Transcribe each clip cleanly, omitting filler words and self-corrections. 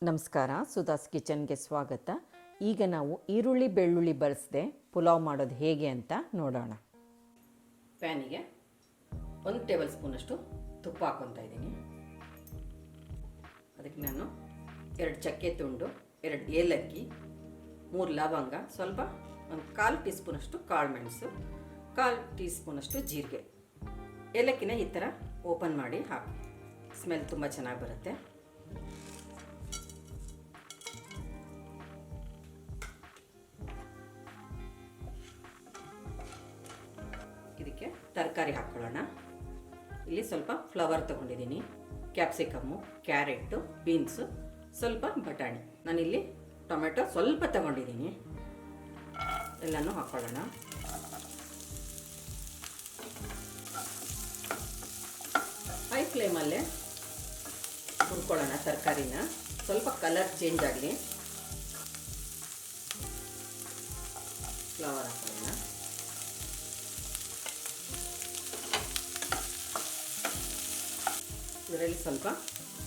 ನಮಸ್ಕಾರ, ಸುಧಾಸ್ ಕಿಚನ್ಗೆ ಸ್ವಾಗತ. ಈಗ ನಾವು ಈರುಳ್ಳಿ ಬೆಳ್ಳುಳ್ಳಿ ಬಳಸದೆ ಪುಲಾವ್ ಮಾಡೋದು ಹೇಗೆ ಅಂತ ನೋಡೋಣ. ಪ್ಯಾನಿಗೆ 1 ಟೇಬಲ್ ಸ್ಪೂನಷ್ಟು ತುಪ್ಪ ಹಾಕ್ಕೊತಾ ಇದ್ದೀನಿ. ಅದಕ್ಕೆ ನಾನು 2 ಚಕ್ಕೆ ತುಂಡು, 2 ಏಲಕ್ಕಿ, 3 ಲವಂಗ, ಸ್ವಲ್ಪ 1/4 ಟೀ ಸ್ಪೂನಷ್ಟು ಕಾಳು ಮೆಣಸು, 1/4 ಟೀ ಸ್ಪೂನಷ್ಟು ಜೀರಿಗೆ. ಏಲಕ್ಕಿನ ಈ ಥರ ಓಪನ್ ಮಾಡಿ ಹಾಕಿ, ಸ್ಮೆಲ್ ತುಂಬ ಚೆನ್ನಾಗಿ ಬರುತ್ತೆ. ಇದಕ್ಕೆ ತರಕಾರಿ ಹಾಕ್ಕೊಳ್ಳೋಣ. ಇಲ್ಲಿ ಸ್ವಲ್ಪ ಫ್ಲವರ್ ತೊಗೊಂಡಿದ್ದೀನಿ, ಕ್ಯಾಪ್ಸಿಕಮ್ಮು, ಕ್ಯಾರೆಟು, ಬೀನ್ಸು, ಸ್ವಲ್ಪ ಬಟಾಣಿ. ನಾನಿಲ್ಲಿ ಟೊಮೆಟೊ ಸ್ವಲ್ಪ ತಗೊಂಡಿದ್ದೀನಿ. ಎಲ್ಲನೂ ಹಾಕ್ಕೊಳ್ಳೋಣ. ಹೈ ಫ್ಲೇಮಲ್ಲೇ ಹುರ್ಕೊಳ್ಳೋಣ ತರಕಾರಿನ. ಸ್ವಲ್ಪ ಕಲರ್ ಚೇಂಜ್ ಆಗಲಿ. ಫ್ಲವರ್ ಹಾಕ್ಕೊಳ್ಳೋಣ. ಇದರಲ್ಲಿ ಸ್ವಲ್ಪ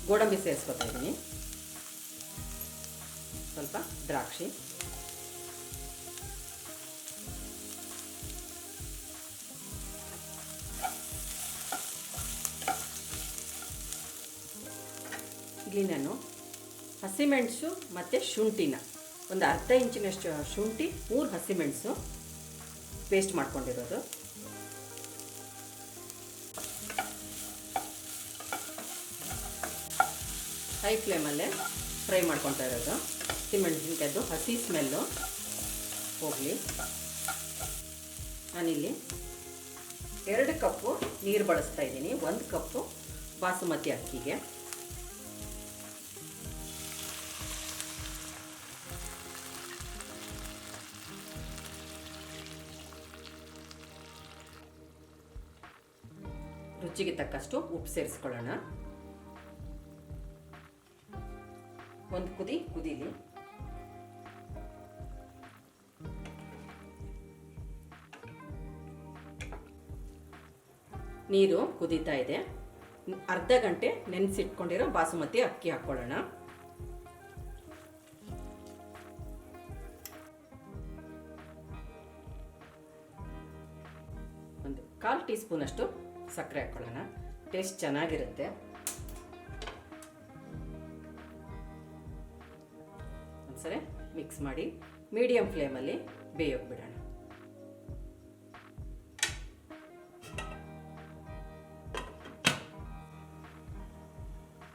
ಗೋಡಂಬಿ ಸೇರಿಸ್ಕೊತಾ ಇದ್ದೀನಿ, ಸ್ವಲ್ಪ ದ್ರಾಕ್ಷಿ, ಇಲ್ಲಿ ನಾನು ಹಸಿಮೆಣಸು ಮತ್ತು ಶುಂಠಿನ ಒಂದು ಅರ್ಧ ಇಂಚಿನಷ್ಟು ಶುಂಠಿ, 3 ಹಸಿಮೆಣಸು ಪೇಸ್ಟ್ ಮಾಡ್ಕೊಂಡಿರೋದು. ಹೈ ಫ್ಲೇಮಲ್ಲೇ ಫ್ರೈ ಮಾಡ್ಕೊತಾ ಇರೋದು. ಹಸಿಮೆಣಸಿನ್ಕಾಯ್ದು ಹಸಿ ಸ್ಮೆಲ್ಲು ಹೋಗಲಿ. ನಾನಿಲ್ಲಿ 2 ಕಪ್ಪು ನೀರು ಬಳಸ್ತಾ ಇದ್ದೀನಿ. 1 ಕಪ್ಪು ಬಾಸುಮತಿ ಅಕ್ಕಿಗೆ. ರುಚಿಗೆ ತಕ್ಕಷ್ಟು ಉಪ್ಪು ಸೇರಿಸ್ಕೊಳ್ಳೋಣ. ಒಂದು ಕುದೀಲಿ. ನೀರು ಕುದೀತಾ ಇದೆ. ಅರ್ಧ ಗಂಟೆ ನೆನೆಸಿಟ್ಕೊಂಡಿರೋ ಬಾಸುಮತಿ ಅಕ್ಕಿ ಹಾಕ್ಕೊಳ್ಳೋಣ. ಒಂದು 1/4 ಟೀ ಸ್ಪೂನಷ್ಟು ಸಕ್ಕರೆ ಹಾಕ್ಕೊಳ್ಳೋಣ. ಟೇಸ್ಟ್ ಚೆನ್ನಾಗಿರುತ್ತೆ. ಒಂದ್ಸರಿ ಮಿಕ್ಸ್ ಮಾಡಿ ಮೀಡಿಯಂ ಫ್ಲೇಮಲ್ಲಿ ಬೇಯೋಕೆ ಬಿಡೋಣ.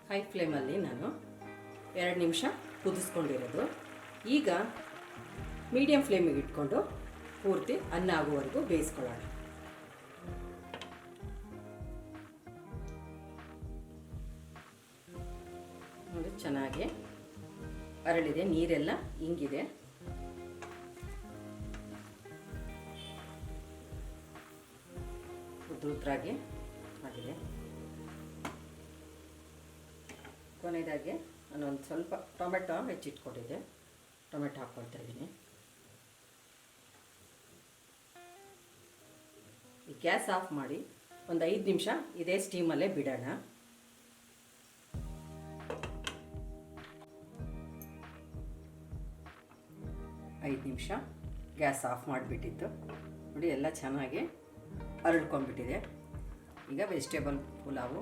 ಹೈ ಫ್ಲೇಮಲ್ಲಿ ನಾನು 2 ನಿಮಿಷ ಕುದಿಸ್ಕೊಂಡಿರೋದು. ಈಗ ಮೀಡಿಯಂ ಫ್ಲೇಮಿಗೆ ಇಟ್ಕೊಂಡು ಪೂರ್ತಿ ಅನ್ನ ಆಗುವವರೆಗೂ ಬೇಯಿಸ್ಕೊಳ್ಳೋಣ. ನೋಡಿ, ಚೆನ್ನಾಗಿ ಅರಳಿದೆ, ನೀರೆಲ್ಲ ಇಂಗಿದೆ. ಉದ್ರಾಗಿ ಆಗಿದೆ. ಕೊನೆಯದಾಗಿ ನಾನು ಒಂದು ಸ್ವಲ್ಪ ಟೊಮೆಟೊ ಹೆಚ್ಚಿಟ್ಕೊಂಡಿದ್ದೆ, ಟೊಮೆಟೊ ಹಾಕ್ಕೊಳ್ತಾ ಇದ್ದೀನಿ. ಈ ಗ್ಯಾಸ್ ಆಫ್ ಮಾಡಿ ಒಂದು 5 ನಿಮಿಷ ಇದೇ ಸ್ಟೀಮಲ್ಲೇ ಬಿಡೋಣ. ನಿಮಿಷ ಗ್ಯಾಸ್ ಆಫ್ ಮಾಡಿಬಿಟ್ಟಿತ್ತು. ನೋಡಿ, ಎಲ್ಲ ಚೆನ್ನಾಗಿ ಅರಳ್ಕೊಂಡ್ಬಿಟ್ಟಿದೆ. ಈಗ ವೆಜಿಟೇಬಲ್ ಪುಲಾವು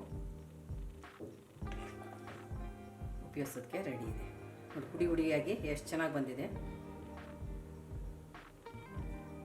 ಉಪಯೋಗಿಸೋದಕ್ಕೆ ರೆಡಿ ಇದೆ. ನೋಡಿ, ಹುಡಿಯಾಗಿ ಎಷ್ಟು ಚೆನ್ನಾಗಿ ಬಂದಿದೆ.